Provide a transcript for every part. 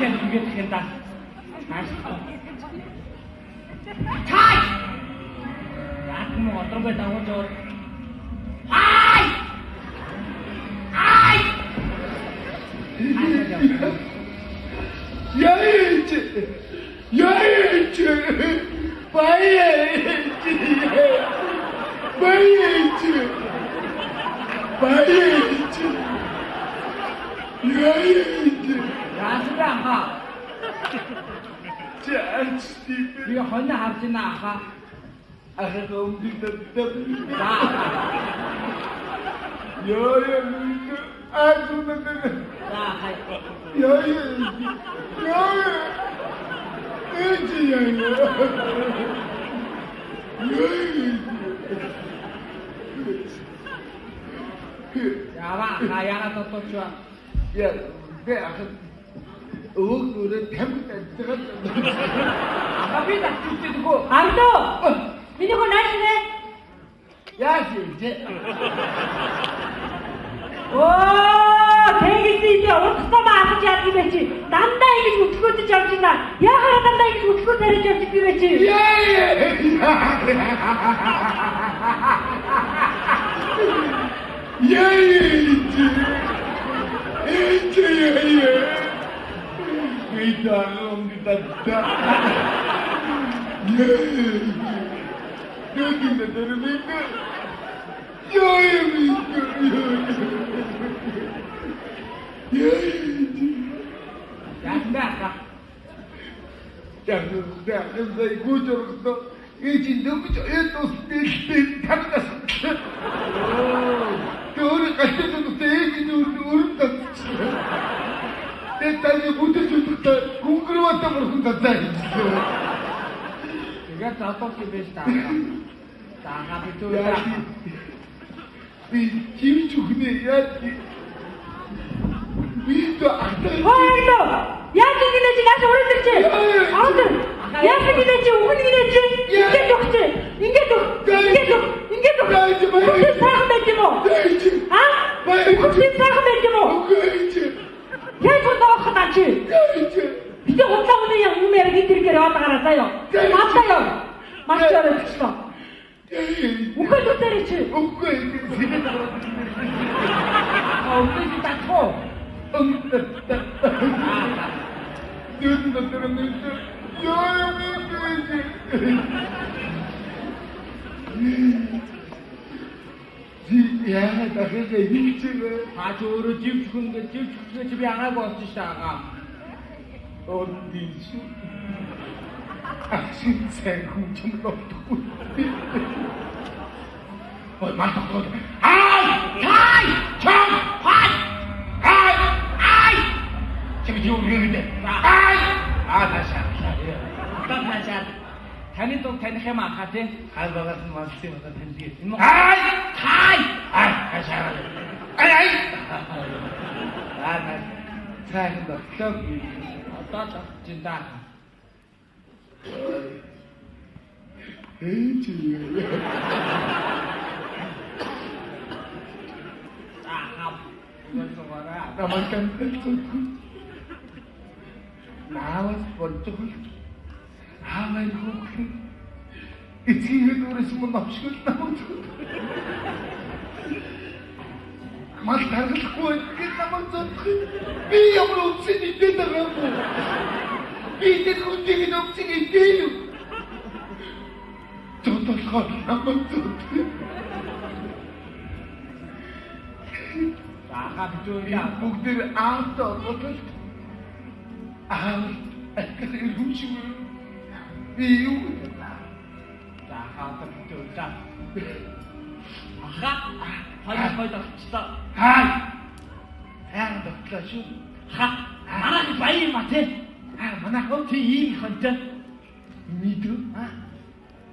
дахиад ингээд их юм даа. Цай! Яг юм одрогой дагуулж яваад. Хай! Хай! Яйч! Яйч! Баяйч! Баяйч! Баяйч! Яйч! Яасаа хаа. Чаачти. Би хонь харж байна хаа. Ахагомддаг. За. Яя. Ахагомддаг. За хай. Яя. Яя. Эжияя. Яава хаяга дотоочва. Я бэ ахад өөрөөр тамхи татдаг. Ахаби татчихдэггүй. Ардоо. Миний хөө нааш нэ. Яаж вэ? Оо, тэгэлээ уртсаа маахж яах юм бэ чи? Дандаа ингэж өтгөөдөж явж байна. Яахаар дандаа ингэж өтгөө тариж явж би бэ чи? Тэгээд затох юм биш таа. Таага битүү. Би чимч үхнэ яа. Би то ахтай. Хөөе. Яаж ингэ чи нааш уралдэр чи? Ауд. Яаж ингэ чи үхнэ чи? Ингээд өгч. Ингээд өг. Ингээд өг. Ингээд өг. Үхнэ сайхан байж юм уу? Аа? Үхнэ сайхан байж юм уу? Яаж бодох хатаа чи? Би хотлоо үнэ юм яг идэргээр аваад гараа заяа. Авлаа ёо. Маш ярагчлаа. Үгүй үтэрэ чи. Үгүй. Үгүй татхоо. Яа, дахиад хийчихвэ. Хаач өөрөө живчхүнгээ чи би агаагүй болж штаага. Оддич. Ахшин сайн хүн ч юм болтгүй. Ой, мартахгүй. Хай! Чам! Хай! Хай! Ай! Чим юу гэнэ? Ай! Наашаа. Наашаа. Таны дунд таних юм аа тий. Хай багаас нь маш их удаа таньдаг. Хай! Хай! Ай, хашаа. Ай! Аа, цааш доктор. Одоо жинда. Эйч. Намайг наавас болдог. Хаамай хөөх. Эцгийн дөрөс мөн авшгүй намайг. Мал таргалахгүй гэж намайг зодох. Би ямар үсэд идээд байгаа юм. Би тэр хүннийг нүцэг идээ юу? Тодорхой намайг зодох. Таага битүүя. Бүгдээр аавтаа бодвол аав ахлах хүчгүй. Би юу вэ? Таага битүүя. Аха. Хай догтлоо. Хай. Хай догтлоо шүү. Ха. Манайх баян ба тий. Манайх чи ийм хонтой. Мэдрэв.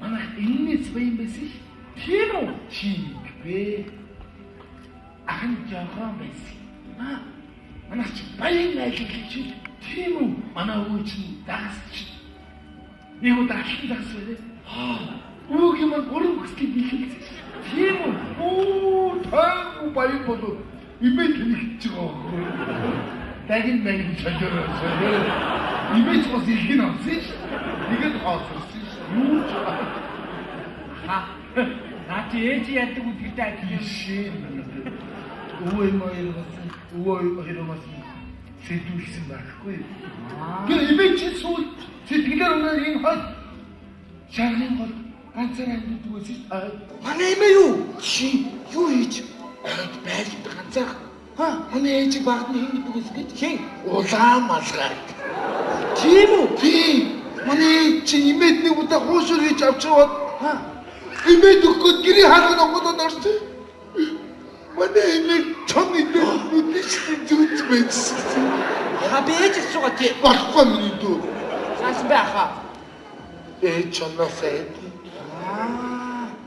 Манайх энэс баян байсан ш. Тийм үү? Чигвэ. Ахан жаахан байсан. Манайх чи баян айлгал чи. Тийм үү? Манай өвөө чи дагсч. Юу дагсан дагсвэ? Өвөг юм гурван хүслийн бэлгэлсэн ш. Тийм үү? Оо, таа баян болов. Имэйл хэлж байгаа. Дахин маяг солиороо. Имэж бас илгэн авсан ш. Нэгэд хооцсон ш. Юу ч Наа чи ээж яддаг үдгэртэй адил шин. Өвөө хоёроос сэдвүүлсэн байхгүй. Тэр имэж сүүл сэтгэлээр өнөр энэ хол шаргын гол ганцаар амьддаг байсан ш. Манай эмээ юу? Чи юу хийж? Байлд ганцаар. Манай ээж багт нь хийдэг байсан гэж. Хин Улаан малгай. тийм үү? Тийм. Манай чи имэд нэг удаа хуушур хийж авч яваад имэд өгөхөд гэрийн хаалганд онгодод орсон. Манай имэд чон идэх нүдэж зүгж байсан. Би ээж сугаа тий. Болохгүй миний дүү. Цаас бэ аха. Ээж чоноос айд.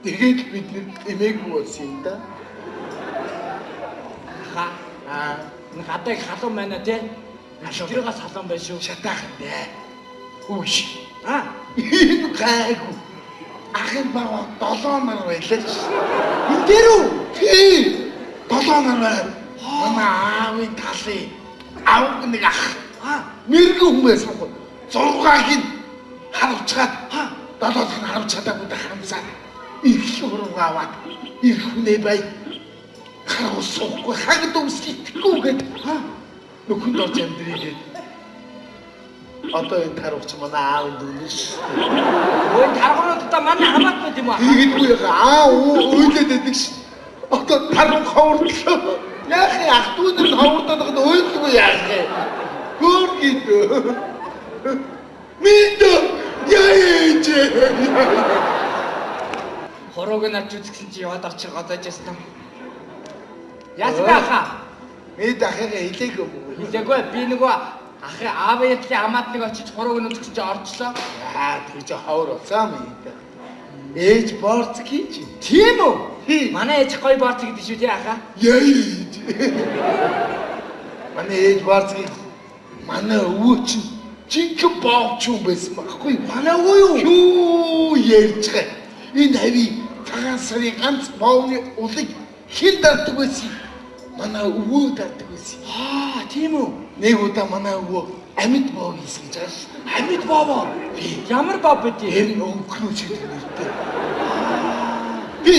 Тэгээд бид имэг болсон юм да. Аха. Гадаг халуун байна тий. Тэргээс халуун байна шүү. Шатаахан дээ. Үш. Энэ гайгүй. Ахын баа 7 нар байлаа ш. энэ дээр үү? Тийм. 7 нар байна. Манай аавын талын аав нэг ах. Мэргэн хүн байсан гоо. 6-ыг нь харавчгаад 7-ыг нь харавч чадаагүй хамсаа. Их хуруу аваад их хүнээ бай. Харахгүй хагад өмсөлтгүй гээд нөхөнд орж амьдрийгээд одоо энэ тарууч манай аав дүүнэш. Ой таргуунуудаа манай хамаат байт юм аа. Ийгдгүй ойлээд байдаг ш. Одоо таруу ховордлоо. Яах вэ? Ах дүү нар ховордоод байгаад ойлгүй яах вэ? Гөр гэдэг. Минь яэж. Хорог нь авч үзсэн чи яваад очих годож ястан. Ясбаха. Эд ахыгаа хэлээгүй юм. Хэлээгүй би нөгөө ахын аавын ятлын хамаат нэг очиж хорог нь үзсэн чи орчлоо. Тэр чи ховор болсон юм да. Ээж борц гэж. Тийм үү? Манай ээж гоё борц гэдэг шүү тий аха. Яэж. Манай ээж борц гэж. Манай өвөө чинь жинхэнэ боовч юм байсан байхгүй. Манай өвөө юу ярьж байгаа. Энэ хави цагаан сарын ганц боовны улыг хэн дарддаг байсан? Манай өвөө дарддаг байсан. Тийм үү? Нэг удаа манай өвөө амьд боов хийсэн гэж байгаа ш. Амьд боовоо. Ямар боов бэ тий? Энэ өнгөрөө чиг нэртэй. Би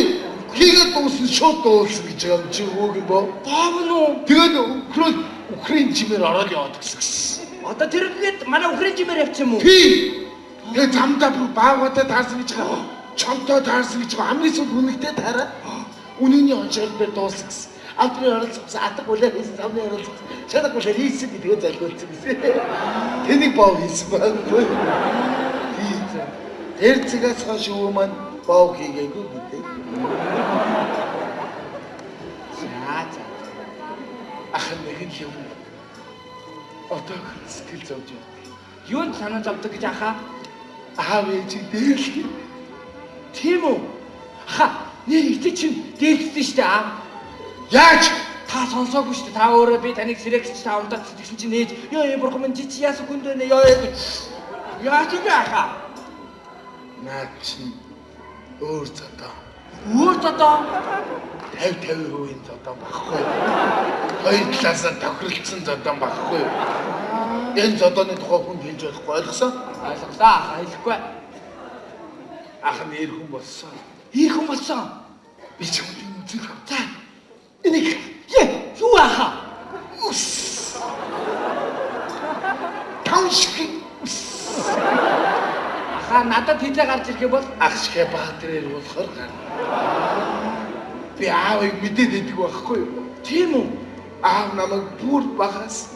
хийгээд дуусна шууд дуусна гэж байгаа юм чи өвөөг боо. Боов нь уу? Тэгээд өнгөрөө Украин чимээр ороод яваад гэсэн. Одоо тэргээд манай Украин чимээр явчих юм уу? Тий. Тэгээд замдаа бүр баагуудаа таарсан гэж байгаа. Чонтоо таарсан гэж байгаа. Хамгийн сүүл үнэгтэй таараа. Үнэний онцгойд дууссан гэсэн. Алдрын оролцсон атга үлээ хийсэн замны оролцсон. Чадах үлээ хийсэн гэдгээ залгуулсан гэсэн. Тэнийг боов хийсэн байхгүй. Тэр цэгээс хойш өвөө маань боов хийгээгүй гэдэг. За. Ахын нэг юм. Одоо сэтгэл зовж байна. Юунд санаа зовдөг гэж аха? Аав ээж дээлх. Тийм үү? Аха, нэр ихтэй чинь дээлхсэн шүү дээ аа. Яаж? Та сонсоогүй шүү дээ. Та өөрөө би таныг сэрэгч та унтаад тэгсэн чинь ээж ёо бурхан минь чи яасан хүнд байна ёо. Яаж ингэ аха? Наа чинь өөр цадаа. Өөр зодоо 50% зодоо багхгүй. Хоёр талаасаа тохиролцсон зодоо багхгүй. Энэ зодооны тухай хүнд хэлж болохгүй ойлгосон? Ойлголаа. Хэлэхгүй. Ах нь эр хүн болсон. Ир хүн болсон. Би ч юм үзэх. За. Энийг Юу аха? Таушки. Аха надад хэлээ гарч ирэх юм бол Ах шиг баатрээр болохоор гар. Би аавыг мэдээд идэх байхгүй юу? тийм үү? Аав намайг бүр багаас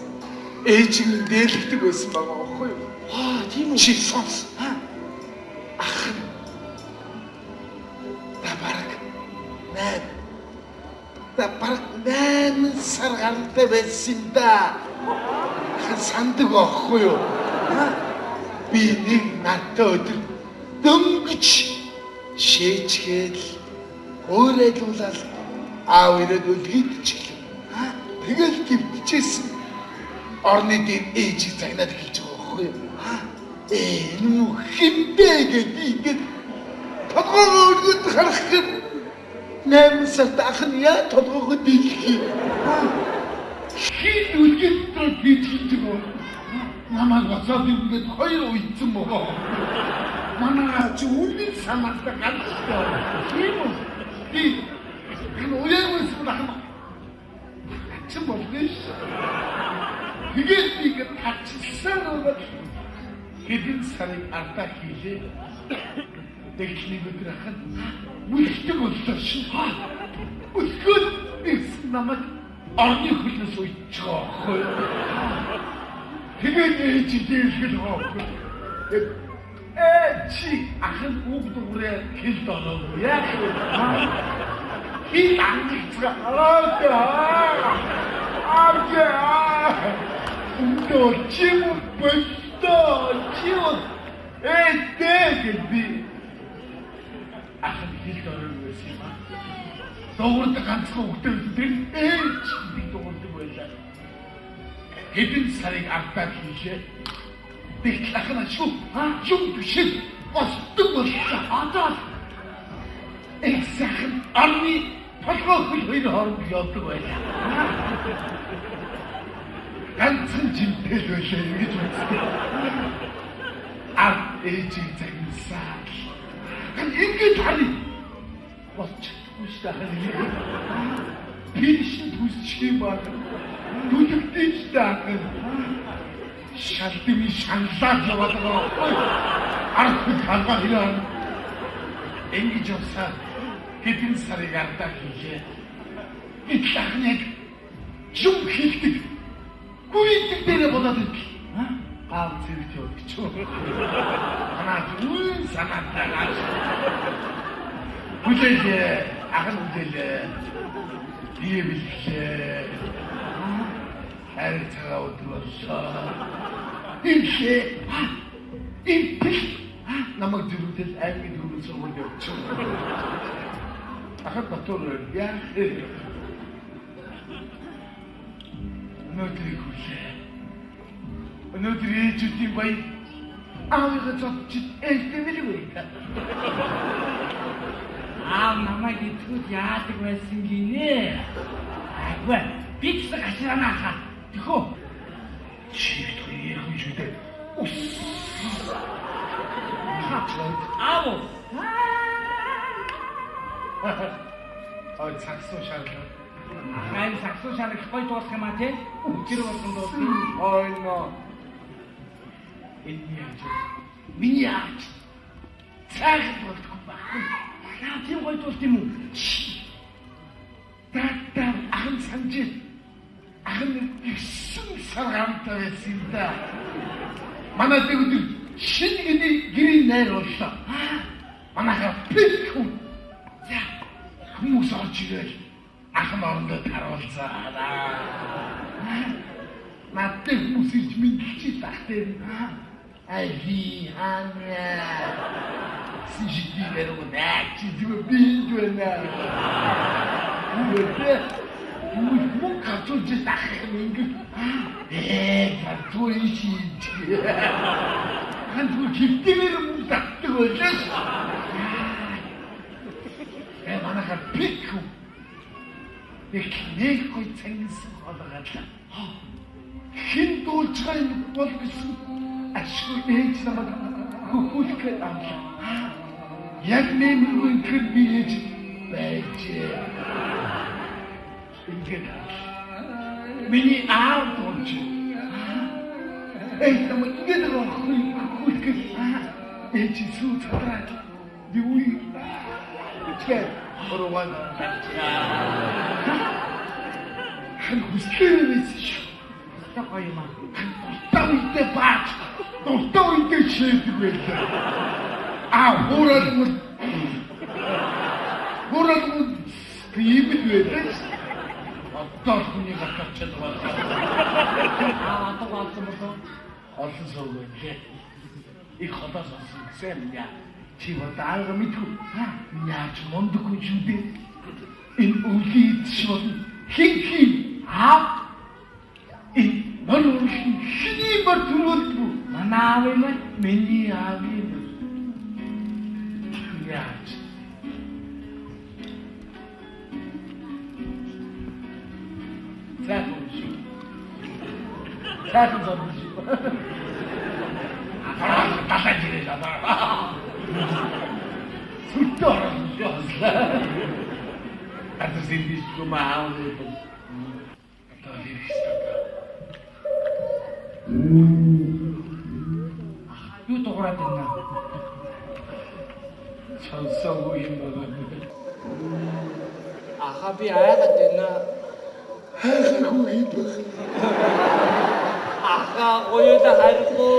ээж нь дээлгдэг байсан байгаа байхгүй юу? Тийм үү? Чи сонс. Ах. Бараг 8 сар гаралтай байсан юм да. Сандаг байхгүй юу? Би нэг надтай өдөр дөнгөж шээчгээл өөрөөлүүлэл аав ирээд үлгийдчихлээ. Тэгэл гівчээсэн орны дээр ээжийг загнаад хэлж байгаа байхгүй юу? Энэ хинбэ гэдэг толгойгоо өргөд харах гээд 8 сард ах нь яа толгойгоо дийлэх юм. хин үлгэдтэй бичиж байгаа. Намайг босоод ингээд хоёр уйдсан боо. Манай чи үнэн санаатай ганцтай. Тийм үү? Би энэ уяагаас байна. Чин болдгийш. Тэгээд би ингээд тачсан уу? Хэдэн сарын ардаа хийлээ. Дэглэний өдөр ахад үлддэг боллоо шин. Үлдгөл бис намайг орны хөлнөөс уйдж байгаа. Тэгээд ээж дээлгэл хоохгүй. Чи ахын бүгд үрээ хэлд оноогүй яах вэ? Би ангицгаа Ундоо чим бэлдээ чим би ахын хэлд оноогүй юм аа. Догорд ганцхан өгтөв тэр ээж би догорд байлаа. Хэдэн сарыг ардаа хийлээ. Тэгтэл ахна шүү. Юм бишээ. Остог боллоо. Одоо эхсэхэн арны толгой хөл хоёр хооронд явдаг байлаа. Ганцхан жимтэл байлаа гэж үзтээ. Ээжийг загнасаа. Ингээд харъя. Болчихгүй шүү дээ. Пиншин түсчих юм байна. Түлхтэж таахан. Шалтны шанлаад яваад байгаа. Ард халгаа hiraan. Ингэж явсаа хэдэн сарыг ардаа хийлээ. Итлахын яг юм хэлдэг. Гүйдэг дээр болоод ирлээ. Аав зэрэг явдаг ч. Анаа зүн санаатай гаш. Бүлээ ахын бүлээ. Библээ. Харилцаа өдрөөсөө. Инхээ. Намайг зүрхтэл аймгийн дөрвөн сургууль явуулсан. Ахад батуур яа. Өнөөдрийг хүлээ. Өнөөдөр ээжүүдийн баяр аавыгаа зодчид ээлтэмэлгүй. Аав намайг итгэж яадаг байсан гинэ. Агва би ч гашраана хаа. Тэхөө. Чигт яах юм бэ? Ус. Аав. Ой цаксуу шаарлаа. Ахын цаксуу шаарлах гоё дуусах юм аа тий? Өчир болсон дуусна. Ой нөө. Энэ яаж. Миний аач. Цаах болтгоо баггүй. Яа тийм гоё дуусах юм уу? Тата ахын санжил. Ахын ихсэн саргаантай байсан да. Манай дэвдэр шингэний гэрийн найр боллоо. Манайхаа пэкхүү. За хүмүүс орж ирэл ахын орондоо таруулцаа. Надад хүмүүс ирж мэдчихэж тахтай. Айви ханаа. Сижигди верөө наач зүг биндвэна. Муу карточ тахах минг. Карточ хийж. Хантуу киптээр муу татдаг болоос. Манайхаа пикку. Нэг гой цангасан хоолгаалаа. Хин дуулцгаа юм бол гэсэн ашгүй ээж намайг хөхүүлэхэд амлаа. Яг нэмэргүй тэр би ээж байж. Ингээд миний аав дуулж. Намайг ингээд хөхүүлэхэд ээж сүү цадраад юу Чээ орван хан хүслээс шүү. Тохой юм. Тавтай баач. Тохтой шийдэг байлаа. Хуурал библ байдаг. Одоо хүний гацчихсан байна. Одоо гацсан байна. Олон суугаа. Их хотоос олсон гэсэн юм. Чи бодаага мэдгүй. Яаж мондгүй шүү дээ. Энэ үлийд шууд хин энэ мөрөөр хиний батрууд манаа юм миний аав юм. Яаж Заагүй шүү. сайхан зурмал шиг. Далайн жирээ жадаа. Сүттэй орсон шүү. Атас эндээс юм аав нэг. Одоо лирикстэй. Юу дуурайд байна? Сонсоогүй юм байна. Аха би айгаад байна. Хайхаагүй юм байна. Аха гоёда хайргүй.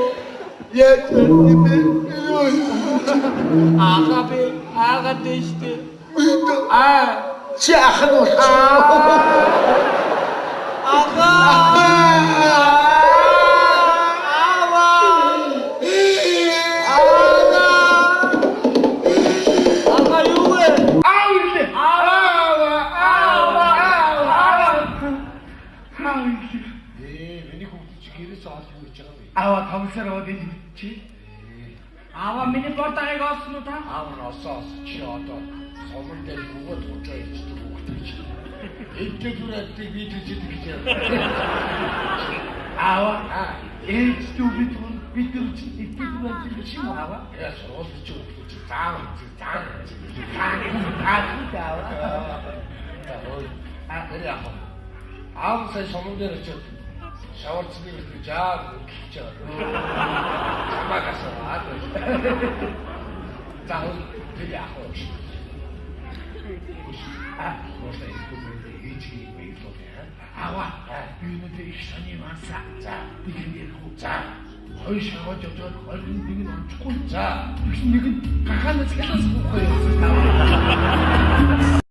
Яаж юм бэ? Аха би айгаад дэжтэй. Чи ахын уу? Аха! Аваа тавсаар аваад энэ чи Аваа миний бортагийг олсон уу та? аваа осоос чи одоо сомон дээр бүгд уучаа ичдэг бүгд чи эдгээр бүрээдийг видеожид гэж аваа ээж дүү бид нар чи эдгээр бүрээдийг чи юм аваа яа сургууль чи бүгд чи заан тэр яах вэ аав сая сомон дээр очиж шаварцны гэдэг жаа гэж чамаагасаа заавал тэр яах вэ просто искусственный ички мэйдод аваа юунуудыг их сони маса за тэгний хүү за хой шаваж очоод хоёр нэг нь онцгүй за биш нэг нь гахаанаас хэлээс хөөхгүй